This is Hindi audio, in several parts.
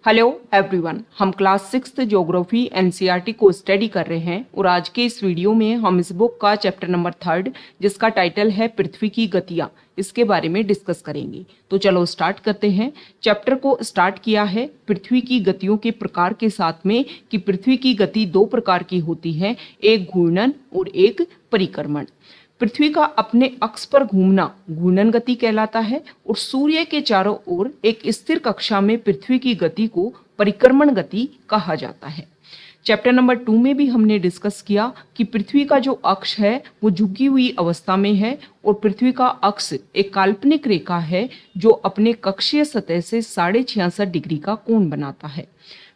हेलो एवरीवन, हम क्लास 6 ज्योग्राफी एनसीईआरटी को स्टडी कर रहे हैं और आज के इस वीडियो में हम इस बुक का चैप्टर नंबर 3 जिसका टाइटल है पृथ्वी की गतियां, इसके बारे में डिस्कस करेंगे। तो चलो स्टार्ट करते हैं। चैप्टर को स्टार्ट किया है पृथ्वी की गतियों के प्रकार के साथ में कि पृथ्वी की गति दो प्रकार की होती है, एक घूर्णन और एक परिक्रमण। पृथ्वी का अपने अक्ष पर घूमना घूर्णन गति कहलाता है और सूर्य के चारों ओर एक स्थिर कक्षा में पृथ्वी की गति को परिक्रमण गति कहा जाता है। चैप्टर नंबर 2 में भी हमने डिस्कस किया कि पृथ्वी का जो अक्ष है वो झुकी हुई अवस्था में है और पृथ्वी का अक्ष एक काल्पनिक रेखा है जो अपने कक्षीय सतह से 66.5 डिग्री का कोण बनाता है।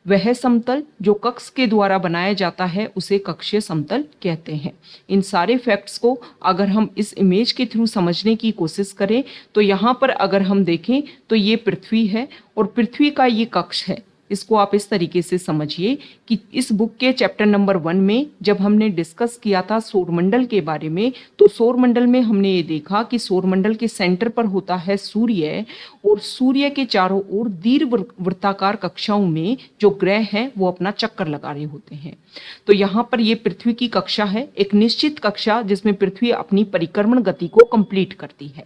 वह समतल जो कक्ष के द्वारा बनाया जाता है उसे कक्षीय समतल कहते हैं। इन सारे फैक्ट्स को अगर हम इस इमेज के थ्रू समझने की कोशिश करें तो यहाँ पर अगर हम देखें तो ये पृथ्वी है और पृथ्वी का ये कक्ष है। इसको आप इस तरीके से समझिए कि इस बुक के चैप्टर नंबर 1 में जब हमने डिस्कस किया था सौरमंडल के बारे में, तो सौरमंडल में हमने ये देखा कि सौरमंडल के सेंटर पर होता है सूर्य और सूर्य के चारों ओर दीर्घवृत्ताकार कक्षाओं में जो ग्रह हैं वो अपना चक्कर लगा रहे होते हैं। तो यहाँ पर ये पृथ्वी की कक्षा है, एक निश्चित कक्षा जिसमें पृथ्वी अपनी परिक्रमण गति को कंप्लीट करती है।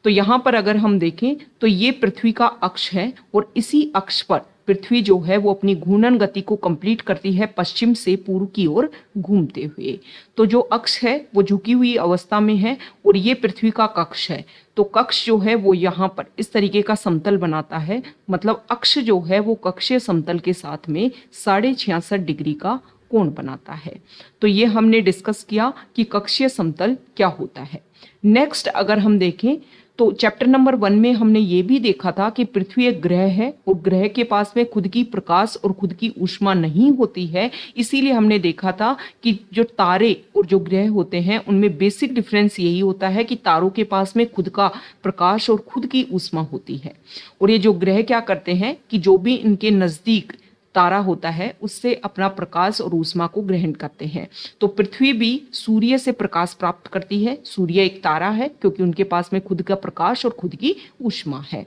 तो यहाँ पर अगर हम देखें तो ये पृथ्वी का अक्ष है और इसी अक्ष पर पृथ्वी जो है वो अपनी घूर्णन गति को कंप्लीट करती है पश्चिम से पूर्व की ओर घूमते हुए। तो जो अक्ष है वो झुकी हुई अवस्था में है और ये पृथ्वी का कक्ष है। तो कक्ष जो है वो यहाँ पर इस तरीके का समतल बनाता है, मतलब अक्ष जो है वो कक्षीय समतल के साथ में 66.5 डिग्री का कोण बनाता है। तो ये हमने डिस्कस किया कि कक्षीय समतल क्या होता है। नेक्स्ट अगर हम देखें तो चैप्टर नंबर 1 में हमने ये भी देखा था कि पृथ्वी एक ग्रह है और ग्रह के पास में खुद की प्रकाश और खुद की ऊष्मा नहीं होती है। इसीलिए हमने देखा था कि जो तारे और जो ग्रह होते हैं उनमें बेसिक डिफरेंस यही होता है कि तारों के पास में खुद का प्रकाश और खुद की ऊष्मा होती है और ये जो ग्रह क्या करते हैं कि जो भी इनके नज़दीक तारा होता है उससे अपना प्रकाश और ऊष्मा को ग्रहण करते हैं। तो पृथ्वी भी सूर्य से प्रकाश प्राप्त करती है। सूर्य एक तारा है क्योंकि उनके पास में खुद का प्रकाश और खुद की ऊष्मा है।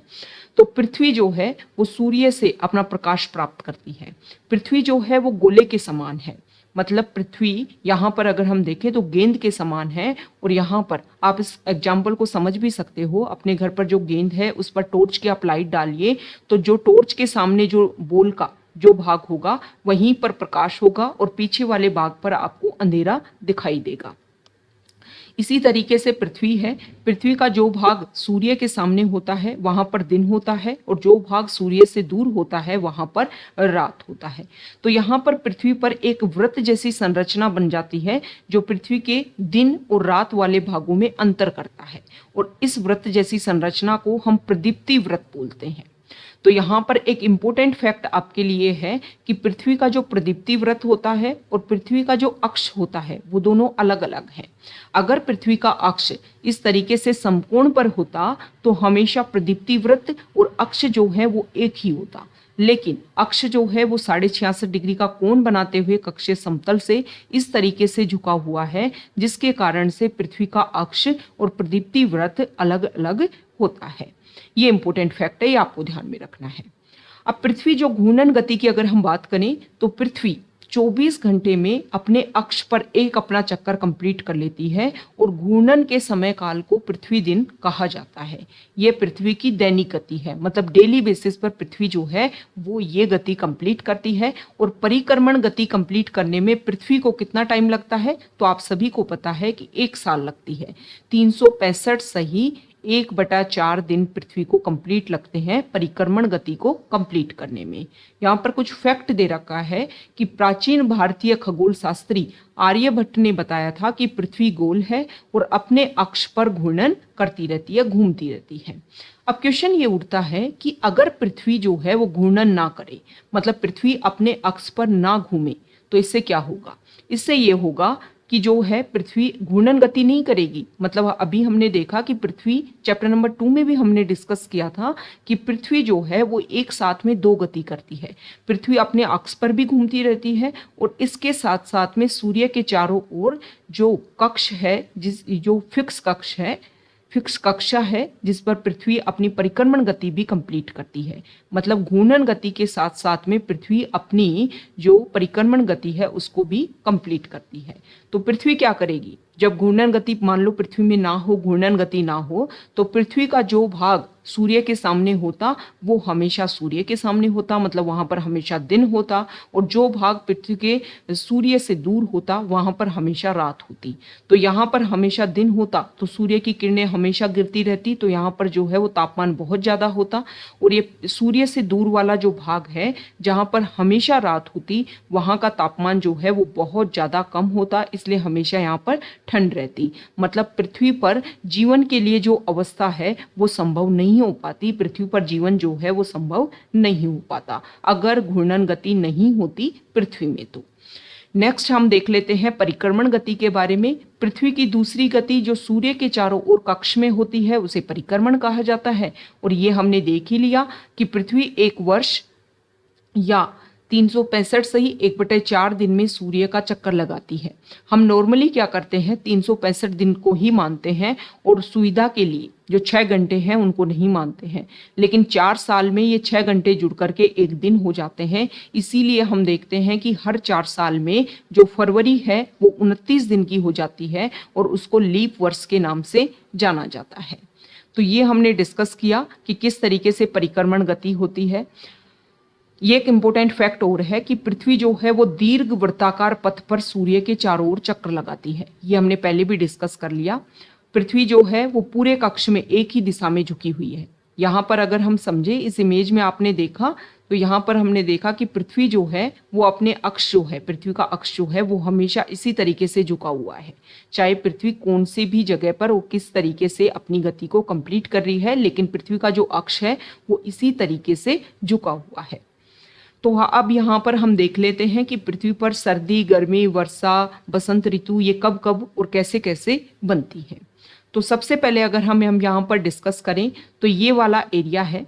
तो पृथ्वी जो है वो सूर्य से अपना प्रकाश प्राप्त करती है। पृथ्वी जो है वो गोले के समान है, मतलब पृथ्वी यहाँ पर अगर हम देखें तो गेंद के समान है और यहाँ पर आप इस एग्जाम्पल को समझ भी सकते हो। अपने घर पर जो गेंद है उस पर टॉर्च की आप लाइट डालिए तो जो टॉर्च के सामने जो बोल का जो भाग होगा वहीं पर प्रकाश होगा और पीछे वाले भाग पर आपको अंधेरा दिखाई देगा। इसी तरीके से पृथ्वी है, पृथ्वी का जो भाग सूर्य के सामने होता है वहां पर दिन होता है और जो भाग सूर्य से दूर होता है वहां पर रात होता है। तो यहाँ पर पृथ्वी पर एक वृत्त जैसी संरचना बन जाती है जो पृथ्वी के दिन और रात वाले भागों में अंतर करता है और इस वृत्त जैसी संरचना को हम प्रदीप्ति वृत्त बोलते हैं। तो यहाँ पर एक इम्पोर्टेंट फैक्ट आपके लिए है कि पृथ्वी का जो प्रदीप्ति वृत्त होता है और पृथ्वी का जो अक्ष होता है वो दोनों अलग अलग हैं। अगर पृथ्वी का अक्ष इस तरीके से समकोण पर होता तो हमेशा प्रदीप्ति वृत्त और अक्ष जो है वो एक ही होता, लेकिन अक्ष जो है वो 66.5 डिग्री का कोण बनाते हुए कक्षीय समतल से इस तरीके से झुका हुआ है जिसके कारण से पृथ्वी का अक्ष और प्रदीप्ति वृत्त अलग अलग होता है। ये इंपॉर्टेंट फैक्ट है, ये आपको ध्यान में रखना है। अब पृथ्वी जो घूर्णन गति की अगर हम बात करें तो पृथ्वी 24 घंटे में अपने अक्ष पर एक अपना चक्कर कंप्लीट कर लेती है और घूर्णन के समय काल को पृथ्वी दिन कहा जाता है। ये पृथ्वी की दैनिक गति है, मतलब डेली बेसिस पर पृथ्वी जो है वो ये गति कंप्लीट करती है। और परिक्रमण गति कंप्लीट करने में पृथ्वी को कितना टाइम लगता है तो आप सभी को पता है कि 1 साल लगती है। 365 सही 1/4 दिन पृथ्वी को कंप्लीट लगते हैं परिक्रमण गति को कंप्लीट करने में। यहाँ पर कुछ फैक्ट दे रखा है कि प्राचीन भारतीय खगोल शास्त्री आर्यभट्ट ने बताया था कि पृथ्वी गोल है और अपने अक्ष पर घूर्णन करती रहती है, घूमती रहती है। अब क्वेश्चन ये उठता है कि अगर पृथ्वी जो है वो घूर्णन ना करे, मतलब पृथ्वी अपने अक्ष पर ना घूमे, तो इससे क्या होगा? इससे ये होगा कि जो है पृथ्वी घूर्णन गति नहीं करेगी। मतलब अभी हमने देखा कि पृथ्वी चैप्टर नंबर 2 में भी हमने डिस्कस किया था कि पृथ्वी जो है वो एक साथ में 2 गति करती है। पृथ्वी अपने अक्ष पर भी घूमती रहती है और इसके साथ साथ में सूर्य के चारों ओर जो कक्ष है, जो फिक्स कक्ष है फिक्स कक्षा है जिस पर पृथ्वी अपनी परिक्रमण गति भी कंप्लीट करती है। मतलब घूर्णन गति के साथ साथ में पृथ्वी अपनी जो परिक्रमण गति है उसको भी कंप्लीट करती है। तो पृथ्वी क्या करेगी, जब घूर्णन गति मान लो पृथ्वी में ना हो, घूर्णन गति ना हो, तो पृथ्वी का जो भाग सूर्य के सामने होता वो हमेशा सूर्य के सामने होता, मतलब वहां पर हमेशा दिन होता, और जो भाग पृथ्वी के सूर्य से दूर होता वहां पर हमेशा रात होती। तो यहाँ पर हमेशा दिन होता तो सूर्य की किरणें हमेशा गिरती रहती, तो यहाँ पर जो है वो तापमान बहुत ज़्यादा होता। और ये सूर्य से दूर वाला जो भाग है जहाँ पर हमेशा रात होती वहाँ का तापमान जो है वो बहुत ज़्यादा कम होता, इसलिए हमेशा यहाँ पर ठंड रहती। मतलब पृथ्वी पर जीवन के लिए जो अवस्था है वो संभव नहीं हो पाती, पृथ्वी पर जीवन जो है वो संभव नहीं हो पाता अगर घूर्णन गति नहीं होती पृथ्वी में। तो नेक्स्ट हम देख लेते हैं परिक्रमण गति के बारे में। पृथ्वी की दूसरी गति जो सूर्य के चारों ओर कक्ष में होती है उसे परिक्रमण कहा जाता है। और ये हमने देख ही लिया कि पृथ्वी एक वर्ष या 365 सही 1/4 दिन में सूर्य का चक्कर लगाती है। हम नॉर्मली क्या करते हैं 365 दिन को ही मानते हैं और सुविधा के लिए जो 6 घंटे हैं उनको नहीं मानते हैं, लेकिन 4 साल में ये 6 घंटे जुड़ करके एक दिन हो जाते हैं। इसीलिए हम देखते हैं कि हर 4 साल में जो फरवरी है वो 29 दिन की हो जाती है और उसको लीप वर्ष के नाम से जाना जाता है। तो ये हमने डिस्कस किया कि किस तरीके से परिक्रमण गति होती है। ये एक इम्पोर्टेंट फैक्ट और है कि पृथ्वी जो है वो दीर्घ वृत्ताकार पथ पर सूर्य के चारों ओर चक्र लगाती है, ये हमने पहले भी डिस्कस कर लिया। पृथ्वी जो है वो पूरे कक्ष में एक ही दिशा में झुकी हुई है। यहाँ पर अगर हम समझे, इस इमेज में आपने देखा तो यहाँ पर हमने देखा कि पृथ्वी जो है वो अपने अक्ष जो है, पृथ्वी का अक्ष जो है वो हमेशा इसी तरीके से झुका हुआ है। चाहे पृथ्वी कौन से भी जगह पर वो किस तरीके से अपनी गति को कंप्लीट कर रही है, लेकिन पृथ्वी का जो अक्ष है वो इसी तरीके से झुका हुआ है। तो अब यहाँ पर हम देख लेते हैं कि पृथ्वी पर सर्दी, गर्मी, वर्षा, बसंत ऋतु ये कब कब और कैसे कैसे बनती है। तो सबसे पहले अगर हम यहाँ पर डिस्कस करें तो ये वाला एरिया है।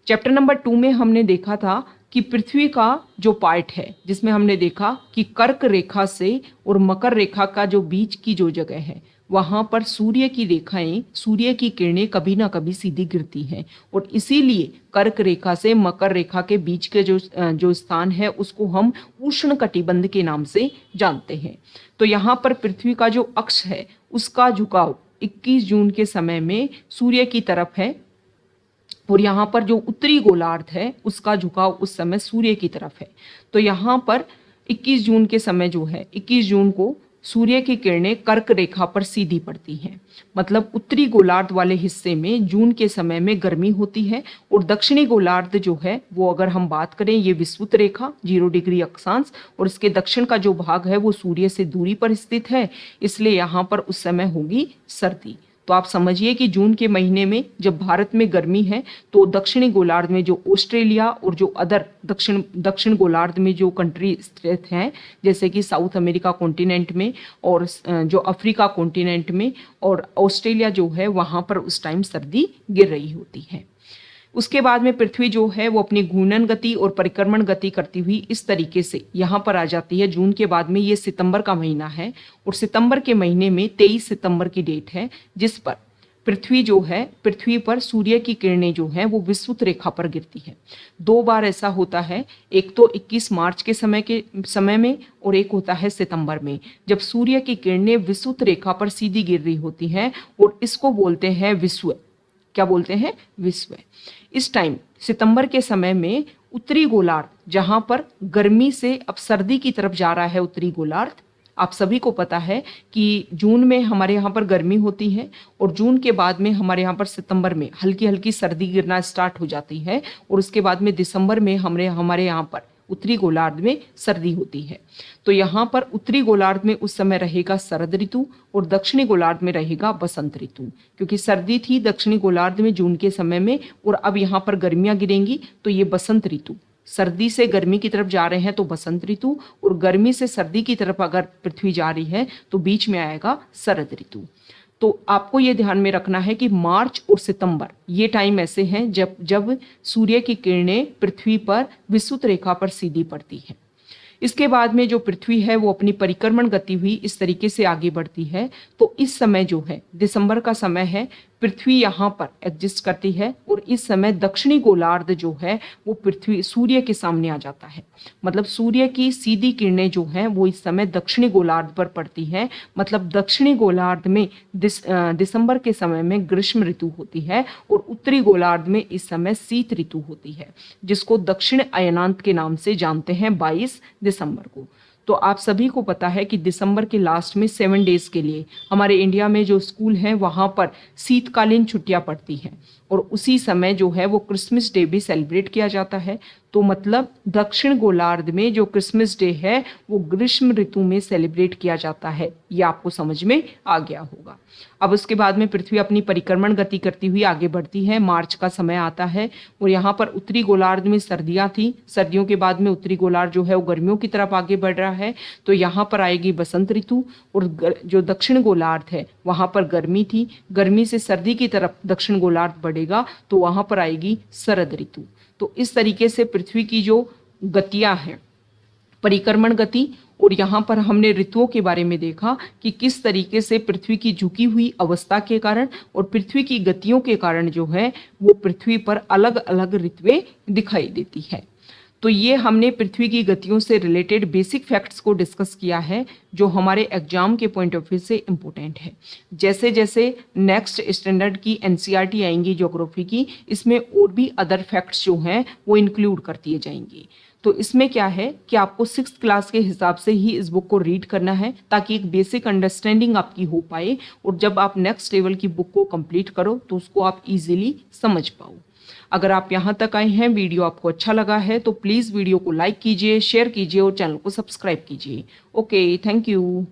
चैप्टर नंबर 2 में हमने देखा था कि पृथ्वी का जो पार्ट है जिसमें हमने देखा कि कर्क रेखा से और मकर रेखा का जो बीच की जो जगह है वहाँ पर सूर्य की रेखाएं, सूर्य की किरणें कभी ना कभी सीधी गिरती हैं, और इसीलिए कर्क रेखा से मकर रेखा के बीच के जो स्थान है उसको हम उष्ण कटिबंध के नाम से जानते हैं। तो यहाँ पर पृथ्वी का जो अक्ष है उसका झुकाव 21 जून के समय में सूर्य की तरफ है, और यहाँ पर जो उत्तरी गोलार्ध है उसका झुकाव उस समय सूर्य की तरफ है। तो यहाँ पर 21 जून के समय जो है 21 जून को सूर्य की किरणें कर्क रेखा पर सीधी पड़ती हैं। मतलब उत्तरी गोलार्ध वाले हिस्से में जून के समय में गर्मी होती है, और दक्षिणी गोलार्ध जो है वो अगर हम बात करें ये विषुवत रेखा 0 डिग्री अक्षांश और इसके दक्षिण का जो भाग है वो सूर्य से दूरी पर स्थित है, इसलिए यहाँ पर उस समय होगी सर्दी। तो आप समझिए कि जून के महीने में जब भारत में गर्मी है तो दक्षिणी गोलार्ध में जो ऑस्ट्रेलिया और जो अदर दक्षिण गोलार्ध में जो कंट्री स्थित हैं जैसे कि साउथ अमेरिका कॉन्टिनेंट में और जो अफ्रीका कॉन्टिनेंट में और ऑस्ट्रेलिया जो है वहाँ पर उस टाइम सर्दी गिर रही होती है। उसके बाद में पृथ्वी जो है वो अपनी घूर्णन गति और परिक्रमण गति करती हुई इस तरीके से यहाँ पर आ जाती है। जून के बाद में ये सितंबर का महीना है, और सितंबर के महीने में 23 सितंबर की डेट है जिस पर पृथ्वी जो है, पृथ्वी पर सूर्य की किरणें जो हैं वो विषुवत रेखा पर गिरती है। 2 बार ऐसा होता है, एक तो 21 मार्च के समय में और एक होता है सितंबर में, जब सूर्य की किरणें विषुवत रेखा पर सीधी गिर रही होती हैं, और इसको बोलते हैं विषुव। क्या बोलते हैं? विषुव। इस टाइम सितंबर के समय में उत्तरी गोलार्ध जहां पर गर्मी से अब सर्दी की तरफ जा रहा है, उत्तरी गोलार्ध, आप सभी को पता है कि जून में हमारे यहाँ पर गर्मी होती है और जून के बाद में हमारे यहाँ पर सितंबर में हल्की हल्की सर्दी गिरना स्टार्ट हो जाती है, और उसके बाद में दिसंबर में हमारे यहाँ पर उत्तरी गोलार्ध में सर्दी होती है। तो यहाँ पर उत्तरी गोलार्ध में उस समय रहेगा शरद ऋतु और दक्षिणी गोलार्ध में रहेगा बसंत ऋतु, क्योंकि सर्दी थी दक्षिणी गोलार्ध में जून के समय में और अब यहाँ पर गर्मियाँ गिरेंगी तो ये बसंत ऋतु, सर्दी से गर्मी की तरफ जा रहे हैं तो बसंत ऋतु, और गर्मी से सर्दी की तरफ अगर पृथ्वी जा रही है तो बीच में आएगा शरद ऋतु। तो आपको ये ध्यान में रखना है कि मार्च और सितंबर ये टाइम ऐसे हैं जब सूर्य की किरणें पृथ्वी पर विषुवत रेखा पर सीधी पड़ती हैं। इसके बाद में जो पृथ्वी है वो अपनी परिक्रमण गति हुई इस तरीके से आगे बढ़ती है। तो इस समय जो है दिसंबर का समय है, पृथ्वी यहाँ पर एग्जिस्ट करती है और इस समय दक्षिणी गोलार्ध जो है वो पृथ्वी सूर्य के सामने आ जाता है। मतलब सूर्य की सीधी किरणें जो हैं वो इस समय दक्षिणी गोलार्ध पर पड़ती हैं। मतलब दक्षिणी गोलार्ध में दिसंबर के समय में ग्रीष्म ऋतु होती है और उत्तरी गोलार्ध में इस समय शीत ऋतु होती है, जिसको दक्षिण अयनांत के नाम से जानते हैं 22 दिसंबर को। तो आप सभी को पता है कि दिसंबर के लास्ट में 7 डेज के लिए हमारे इंडिया में जो स्कूल हैं वहाँ पर शीतकालीन छुट्टियाँ पड़ती हैं और उसी समय जो है वो क्रिसमस डे भी सेलिब्रेट किया जाता है। तो मतलब दक्षिण गोलार्ध में जो क्रिसमस डे है वो ग्रीष्म ऋतु में सेलिब्रेट किया जाता है। ये आपको समझ में आ गया होगा। अब उसके बाद में पृथ्वी अपनी परिक्रमण गति करती हुई आगे बढ़ती है। मार्च का समय आता है और यहाँ पर उत्तरी गोलार्ध में सर्दियाँ थी, सर्दियों के बाद में उत्तरी गोलार्ध जो है वो गर्मियों की तरफ आगे बढ़ रहा है। तो यहाँ पर आएगी बसंत ऋतु और जो दक्षिण गोलार्ध है वहाँ पर गर्मी थी, गर्मी से सर्दी की तरफ दक्षिण गोलार्ध बढ़ेगा तो वहाँ पर आएगी शरद ऋतु। तो इस तरीके से पृथ्वी की जो गतियाँ हैं, परिक्रमण गति, और यहाँ पर हमने ऋतुओं के बारे में देखा कि किस तरीके से पृथ्वी की झुकी हुई अवस्था के कारण और पृथ्वी की गतियों के कारण जो है वो पृथ्वी पर अलग अलग ऋतुएं दिखाई देती है। तो ये हमने पृथ्वी की गतियों से रिलेटेड बेसिक फैक्ट्स को डिस्कस किया है जो हमारे एग्जाम के पॉइंट ऑफ व्यू से इम्पोर्टेंट है। जैसे जैसे नेक्स्ट स्टैंडर्ड की एनसीईआरटी आएंगी ज्योग्राफी की, इसमें और भी अदर फैक्ट्स जो हैं वो इंक्लूड कर दिए जाएंगे। तो इसमें क्या है कि आपको 6th क्लास के हिसाब से ही इस बुक को रीड करना है ताकि एक बेसिक अंडरस्टैंडिंग आपकी हो पाए और जब आप नेक्स्ट लेवल की बुक को कंप्लीट करो तो उसको आप इजीली समझ पाओ। अगर आप यहाँ तक आए हैं, वीडियो आपको अच्छा लगा है तो प्लीज़ वीडियो को लाइक कीजिए, शेयर कीजिए और चैनल को सब्सक्राइब कीजिए। Okay, thank you.